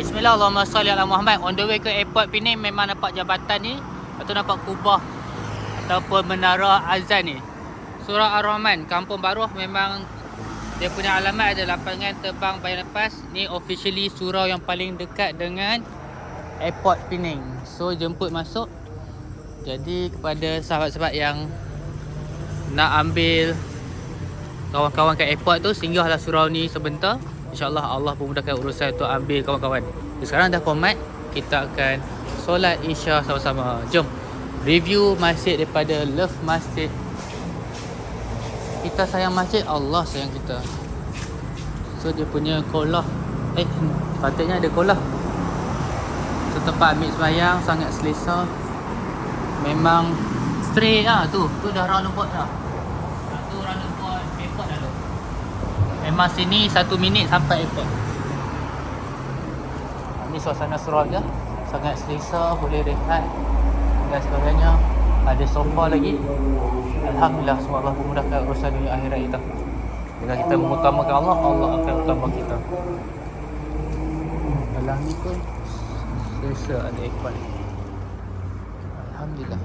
Bismillah, Allahumma salli ala Muhammad. On the way ke airport Penang memang nampak jabatan ni. Lepas tu nampak kubah ataupun menara azan ni. Surau Ar-Rahman, Kampung Baruh, memang dia punya alamat ada lapangan terbang bayar lepas. Ni officially surau yang paling dekat dengan airport Penang. So jemput masuk. Jadi kepada sahabat-sahabat yang nak ambil kawan-kawan kat airport tu, singgahlah surau ni sebentar. InsyaAllah Allah memudahkan urusan untuk ambil kawan-kawan. Sekarang dah komat, kita akan solat Isya sama-sama. Jom review masjid daripada Love Masjid. Kita sayang masjid, Allah sayang kita. So dia punya kolah, patutnya ada kolah. So tempat ambil sembahyang sangat selesa. Memang straight lah tu. Tu dah roundabout dah. Tu roundabout airport dah tu. Memang sini 1 minit sampai airport. Ini suasana surau je. Sangat selesa, boleh rehat dan sebagainya. Ada sofa lagi. Alhamdulillah, semua Allah memudahkan urusan dunia akhirat kita. Dengan kita mengutamakan Allah, Allah akan utama kita. Dalam ni pun selesa, ada aircon. Alhamdulillah.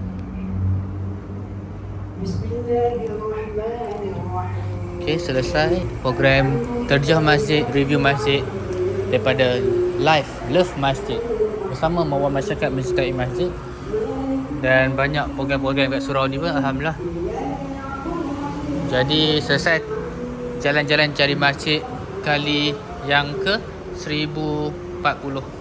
Okay, selesai program terjah masjid, review masjid daripada live Love Masjid bersama Mawar Masyarakat Mencintai Masjid. Dan banyak program-program kat surau ni pun, Alhamdulillah. Jadi selesai jalan-jalan cari masjid kali yang ke 1040.